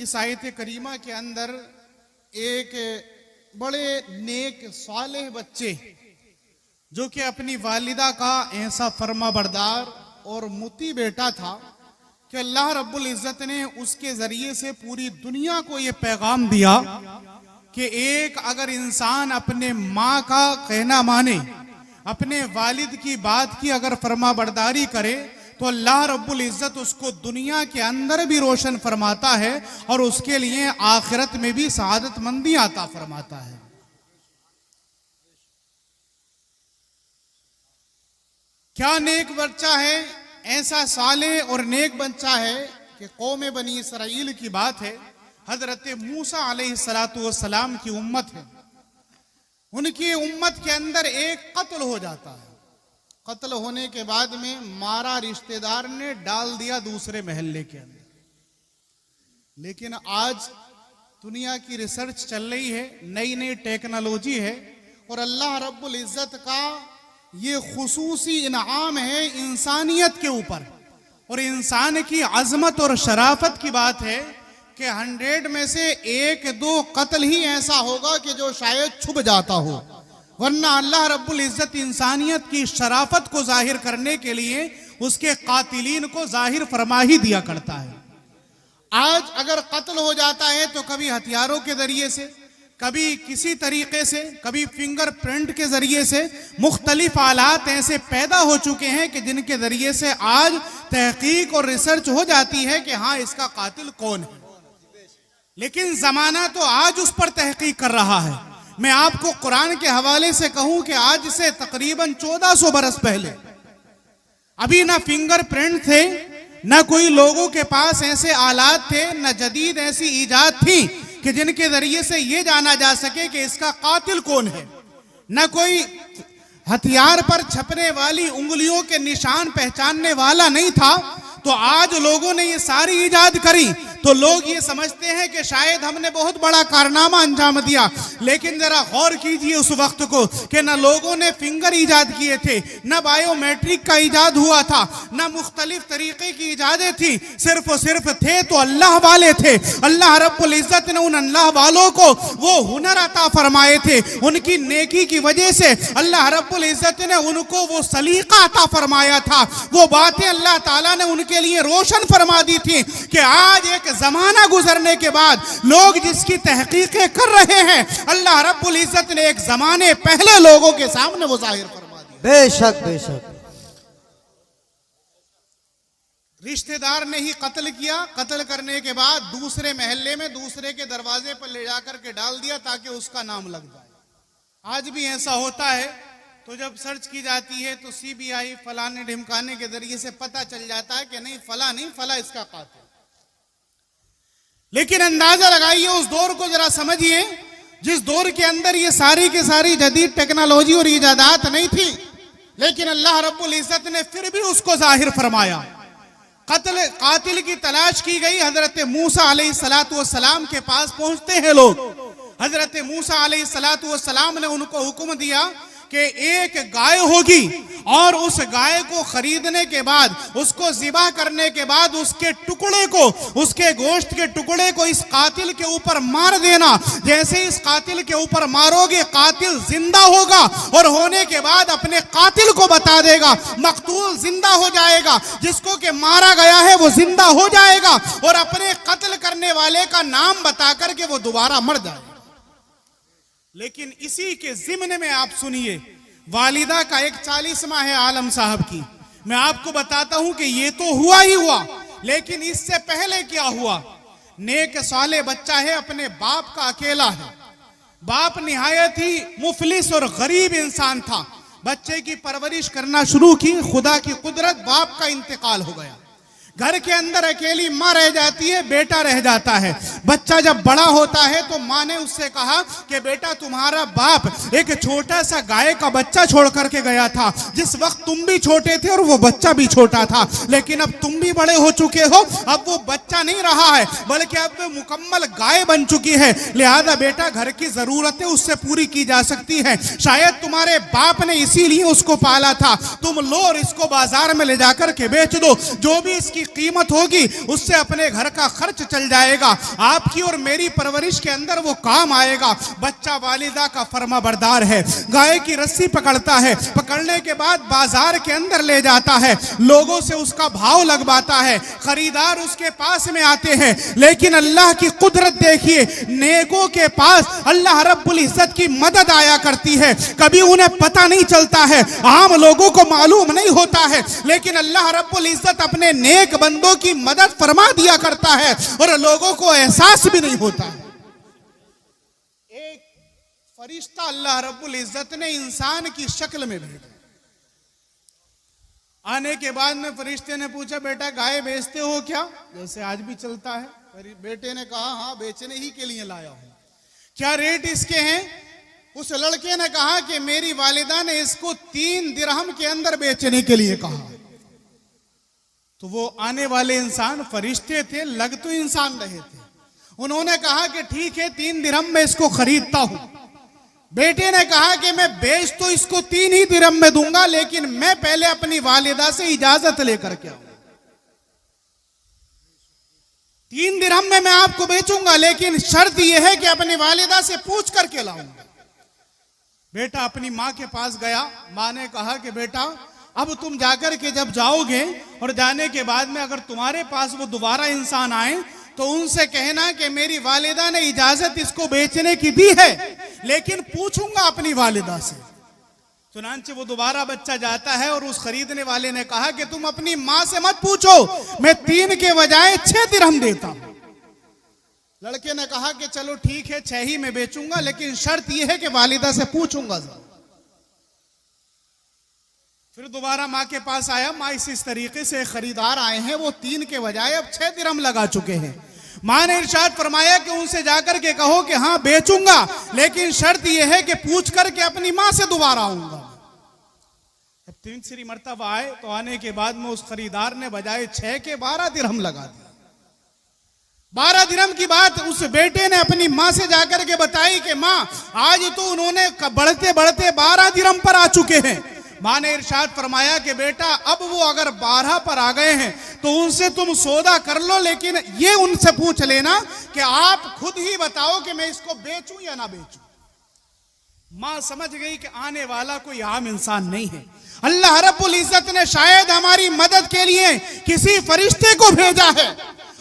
इस आयत करीमा के अंदर एक बड़े नेक सालेह बच्चे जो कि अपनी वालिदा का ऐसा फर्मा बरदार और मुती बेटा था कि अल्लाह रब्बुल इज़्ज़त ने उसके जरिए से पूरी दुनिया को ये पैगाम दिया कि एक अगर इंसान अपने माँ का कहना माने, अपने वालिद की बात की अगर फर्मा बरदारी करे तो अल्लाह रब्बुल इज़्ज़त उसको दुनिया के अंदर भी रोशन फरमाता है और उसके लिए आखिरत में भी सआदतमंदी अता फरमाता है। क्या नेक बच्चा है, ऐसा साले और नेक बच्चा है कि कौम बनी इसराइल की बात है, हजरत मूसा अलैहिस्सलातु वस्सलाम की उम्मत है। उनकी उम्मत के अंदर एक कत्ल हो जाता है। कत्ल होने के बाद में मारा रिश्तेदार ने डाल दिया दूसरे महल्ले के अंदर। लेकिन आज दुनिया की रिसर्च चल रही है, नई नई टेक्नोलॉजी है और अल्लाह रब्बुल इज़्ज़त का ये खुसूसी इनाम है इंसानियत के ऊपर। और इंसान की अजमत और शराफत की बात है कि 100 में से 1-2 कत्ल ही ऐसा होगा कि जो शायद छुप जाता हो, वरना अल्लाह रब्बुल इज़्ज़त इंसानियत की शराफत को जाहिर करने के लिए उसके कातिलीन को जाहिर फरमा ही दिया करता है। आज अगर कत्ल हो जाता है तो कभी हथियारों के जरिए से, कभी किसी तरीके से, कभी फिंगरप्रिंट के जरिए से, मुख्तलिफ आलात ऐसे पैदा हो चुके हैं कि जिनके जरिए से आज तहकीक और रिसर्च हो जाती है कि हाँ इसका कातिल कौन है। लेकिन जमाना तो आज उस पर तहकीक कर रहा है। मैं आपको कुरान के हवाले से कहूं कि आज से तकरीबन 1400 बरस पहले अभी ना फिंगरप्रिंट थे, ना कोई लोगों के पास ऐसे आलात थे, ना जदीद ऐसी इजाद थी कि जिनके जरिए से यह जाना जा सके कि इसका कातिल कौन है। ना कोई हथियार पर छपने वाली उंगलियों के निशान पहचानने वाला नहीं था। तो आज लोगों ने ये सारी इजाद करी तो लोग ये समझते हैं कि शायद हमने बहुत बड़ा कारनामा अंजाम दिया। लेकिन जरा गौर कीजिए उस वक्त को कि न लोगों ने फिंगर इजाद किए थे, न बायोमेट्रिक का इजाद हुआ था, न मुख्तलिफ तरीके की इजादें थी। सिर्फ और सिर्फ थे तो अल्लाह वाले थे। अल्लाह रब्बुल इज़्ज़त ने उन अल्लाह वालों को वो हुनर अता फरमाए थे। उनकी नेकी की वजह से अल्लाह रब्बुल इज़्ज़त ने उनको वो सलीका अता फरमाया था। वो बातें अल्लाह ताला ने उनके लिए रोशन फरमा दी थी कि आज एक जमाना गुजरने के बाद लोग जिसकी तहकीकें कर रहे हैं, अल्लाह रब्बुल इज़्ज़त ने एक जमाने पहले लोगों के सामने वो जाहिर फरमा दिया। बेशक बेशक। रिश्तेदार ने ही कत्ल किया, कत्ल करने के बाद दूसरे महल्ले में दूसरे के दरवाजे पर ले जाकर के डाल दिया ताकि उसका नाम लग जाए। आज भी ऐसा होता है तो जब सर्च की जाती है तो सीबीआई फलाने ढिमकाने के जरिए से पता चल जाता है कि नहीं फला नहीं, फला इसका कातिल। लेकिन अंदाजा लगाइए उस दौर को जरा समझिए जिस दौर के अंदर ये सारी की सारी जदीद टेक्नोलॉजी और इजादात नहीं थी, लेकिन अल्लाह रब्बुल इज़्ज़त ने फिर भी उसको जाहिर फरमाया। कातिल की तलाश की गई। हजरत मूसा अलैहिस्सलातु वस्सलाम के पास पहुंचते हैं लोग। हजरत मूसा अलैहिस्सलातु वस्सलाम ने उनको हुक्म दिया कि एक गाय होगी और उस गाय को खरीदने के बाद, उसको ज़िबा करने के बाद उसके टुकड़े को, उसके गोश्त के टुकड़े को इस कातिल के ऊपर मार देना। जैसे इस कातिल के ऊपर मारोगे कातिल जिंदा होगा और होने के बाद अपने कातिल को बता देगा, मकतूल जिंदा हो जाएगा, जिसको कि मारा गया है वो जिंदा हो जाएगा और अपने कत्ल करने वाले का नाम बता करके वो दोबारा मर जाएगा। लेकिन इसी के जिम्ने में आप सुनिए, वालिदा का एक 40वां है आलम साहब की। मैं आपको बताता हूं कि ये तो हुआ ही हुआ, लेकिन इससे पहले क्या हुआ। नेक साले बच्चा है, अपने बाप का अकेला है। बाप निहायत ही मुफलिस और गरीब इंसान था। बच्चे की परवरिश करना शुरू की, खुदा की कुदरत, बाप का इंतकाल हो गया। घर के अंदर अकेली माँ रह जाती है, बेटा रह जाता है। बच्चा जब बड़ा होता है तो माँ ने उससे कहा कि बेटा तुम्हारा बाप एक छोटा सा गाय का बच्चा छोड़ करके गया था। जिस वक्त तुम भी छोटे थे और वो बच्चा भी छोटा था, लेकिन अब तुम भी बड़े हो चुके हो, अब वो बच्चा नहीं रहा है बल्कि अब वो मुकम्मल गाय बन चुकी है। लिहाजा बेटा घर की जरूरतें उससे पूरी की जा सकती है। शायद तुम्हारे बाप ने इसीलिए उसको पाला था। तुम लो और इसको बाजार में ले जाकर के बेच दो, जो भी इसकी कीमत होगी उससे अपने घर का खर्च चल जाएगा, आपकी और मेरी परवरिश के अंदर वो काम आएगा। बच्चा वालिदा का फर्मा बरदार है, गाय की रस्सी पकड़ता है, पकड़ने के बाद बाजार के अंदर ले जाता है, लोगों से उसका भाव लगवाता है, खरीदार उसके पास में आते हैं। लेकिन अल्लाह की कुदरत देखिए, नेकों के पास अल्लाह रब्बुल इज्जत की मदद आया करती है। कभी उन्हें पता नहीं चलता है, आम लोगों को मालूम नहीं होता है, लेकिन अल्लाह रब्बुल इज्जत अपने नेक बंदों की मदद फरमा दिया करता है और लोगों को एहसास भी नहीं होता है। एक फरिश्ता अल्लाह रब्बुल इज्जत ने इंसान की शक्ल में भेजा। आने के बाद में फरिश्ते ने पूछा, बेटा गाय बेचते हो क्या, जैसे आज भी चलता है। बेटे ने कहा, हाँ बेचने ही के लिए लाया हूं। क्या रेट इसके हैं? उस लड़के ने कहा कि मेरी वालिदा ने इसको 3 दिरहम के अंदर बेचने के लिए कहा। तो वो आने वाले इंसान फरिश्ते थे, लग तो इंसान रहे थे। उन्होंने कहा कि ठीक है 3 दिरहम में इसको खरीदता हूं। बेटे ने कहा कि मैं बेच तो इसको 3 ही दिरहम में दूंगा, लेकिन मैं पहले अपनी वालिदा से इजाजत लेकर के आऊंगा। 3 दिरहम में मैं आपको बेचूंगा, लेकिन शर्त यह है कि अपनी वालिदा से पूछ करके लाऊंगा। बेटा अपनी माँ के पास गया। माँ ने कहा कि बेटा अब तुम जाकर के जब जाओगे और जाने के बाद में अगर तुम्हारे पास वो दोबारा इंसान आए तो उनसे कहना कि मेरी वालिदा ने इजाजत इसको बेचने की दी है, लेकिन पूछूंगा अपनी वालिदा से। चुनांचे वो दोबारा बच्चा जाता है और उस खरीदने वाले ने कहा कि तुम अपनी माँ से मत पूछो, मैं 3 के बजाय 6 दिरहम देता हूं। लड़के ने कहा कि चलो ठीक है 6 ही में बेचूंगा, लेकिन शर्त यह है कि वालिदा से पूछूंगा। फिर दोबारा माँ के पास आया। माँ इस तरीके से खरीदार आए हैं, वो 3 के बजाय अब 6 दिरहम लगा चुके हैं। माँ ने इरशाद फरमाया कि उनसे जाकर के कहो कि हाँ बेचूंगा, लेकिन शर्त यह है कि पूछ करके अपनी माँ से दोबारा आऊंगा। जब 3 मरतबा आए तो आने के बाद में उस खरीदार ने बजाय 6 के 12 दिरहम लगा दिया। 12 दिरहम की बात उस बेटे ने अपनी माँ से जाकर के बताई कि माँ आज तो उन्होंने बढ़ते बढ़ते 12 दिरहम पर आ चुके हैं। माँ ने इरशाद फरमाया कि बेटा अब वो अगर 12 पर आ गए हैं तो उनसे तुम सौदा कर लो, लेकिन ये उनसे पूछ लेना कि आप खुद ही बताओ कि मैं इसको बेचूं या ना बेचूं। माँ समझ गई कि आने वाला कोई आम इंसान नहीं है। अल्लाह रब्बुल इज्जत ने शायद हमारी मदद के लिए किसी फरिश्ते को भेजा है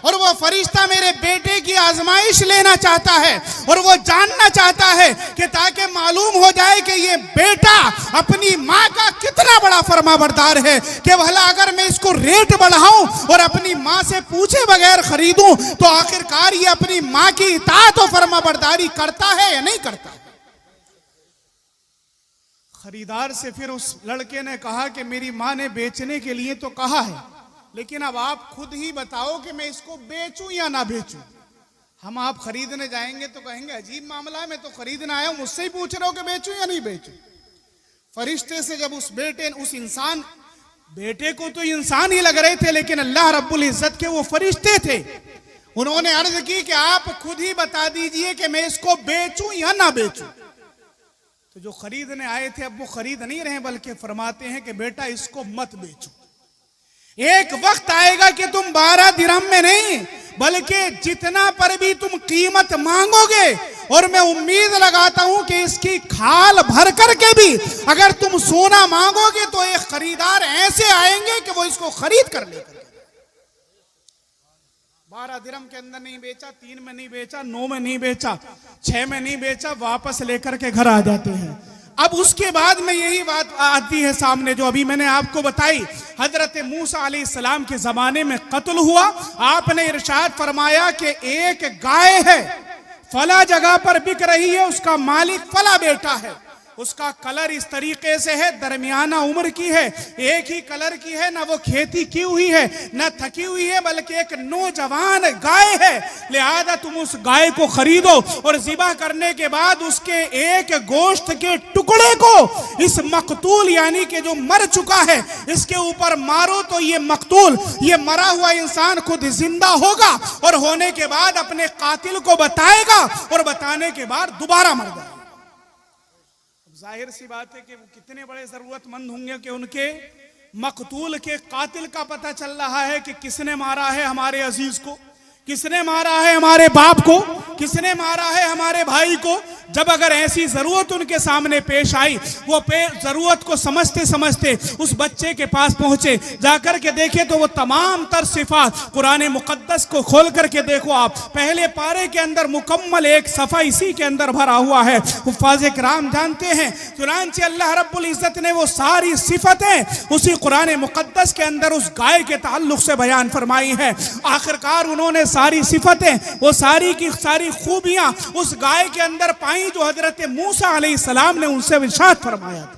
और वो फरिश्ता मेरे बेटे की आजमाइश लेना चाहता है और वो जानना चाहता है कि ताकि मालूम हो जाए कि ये बेटा अपनी माँ का कितना बड़ा फरमाबरदार है कि भला अगर मैं इसको रेट बढ़ाऊं और अपनी माँ से पूछे बगैर खरीदूं तो आखिरकार ये अपनी माँ की इताअत और फरमाबरदारी करता है या नहीं करता। खरीदार से फिर उस लड़के ने कहा कि मेरी माँ ने बेचने के लिए तो कहा है, लेकिन अब आप खुद ही बताओ कि मैं इसको बेचूं या ना बेचूं। हम आप खरीदने जाएंगे तो कहेंगे अजीब मामला है, मैं तो खरीदना आया हूं, मुझसे ही पूछ रहे हो कि बेचूं या नहीं बेचूं। फरिश्ते से जब उस इंसान बेटे को तो इंसान ही लग रहे थे, लेकिन अल्लाह रब्बुल इज्जत के वो फरिश्ते थे। उन्होंने अर्ज की कि आप खुद ही बता दीजिए कि मैं इसको बेचूं या ना बेचूं। तो जो खरीदने आए थे अब वो खरीद नहीं रहे, बल्कि फरमाते हैं कि बेटा इसको मत बेचो। एक वक्त आएगा कि तुम 12 दिरहम में नहीं बल्कि जितना पर भी तुम कीमत मांगोगे, और मैं उम्मीद लगाता हूं कि इसकी खाल भर करके भी अगर तुम सोना मांगोगे तो एक खरीदार ऐसे आएंगे कि वो इसको खरीद कर लेकर 12 दिरहम के अंदर नहीं बेचा, 3 में नहीं बेचा, 9 में नहीं बेचा, 6 में नहीं बेचा, वापस लेकर के घर आ जाते हैं। अब उसके बाद में यही बात आती है सामने जो अभी मैंने आपको बताई। हजरत मूसा अलैहिस्सलाम के जमाने में कत्ल हुआ। आपने इरशाद फरमाया कि एक गाय है, फला जगह पर बिक रही है, उसका मालिक फला बेटा है, उसका कलर इस तरीके से है, दरमियाना उम्र की है, एक ही कलर की है, ना वो खेती की हुई है ना थकी हुई है, बल्कि एक नौजवान गाय है। लिहाजा तुम उस गाय को खरीदो और ज़िबा करने के बाद उसके एक गोश्त के टुकड़े को इस मकतूल यानी कि जो मर चुका है इसके ऊपर मारो, तो ये मकतूल ये मरा हुआ इंसान खुद जिंदा होगा और होने के बाद अपने कातिल को बताएगा और बताने के बाद दोबारा मर जाएगा। जाहिर सी बात है कि वो कितने बड़े जरूरतमंद होंगे कि उनके मकतूल के कातिल का पता चल रहा है कि किसने मारा है हमारे अजीज को, किसने मारा है हमारे बाप को, किसने मारा है हमारे भाई को। जब अगर ऐसी जरूरत उनके सामने पेश आई, वो जरूरत को समझते समझते उस बच्चे के पास पहुंचे, जाकर के देखे तो वो तमाम तर सिफात कुरान मुकद्दस को खोल करके देखो आप, पहले पारे के अंदर मुकम्मल एक सफ़ा इसी के अंदर भरा हुआ है। हुफ़ाज़ किराम जानते हैं, चुनांचे अल्लाह रब्बुल इज़्ज़त ने वो सारी सिफतें उसी कुरान मुकद्दस के अंदर उस गाय के ताल्लुक से बयान फरमाई है। आखिरकार उन्होंने सारी सिफतें, वो सारी की सारी खूबियां उस गाय के अंदर पाई जो हजरत मूसा अलैहिस्सलाम ने उनसे इरशाद फरमाया था।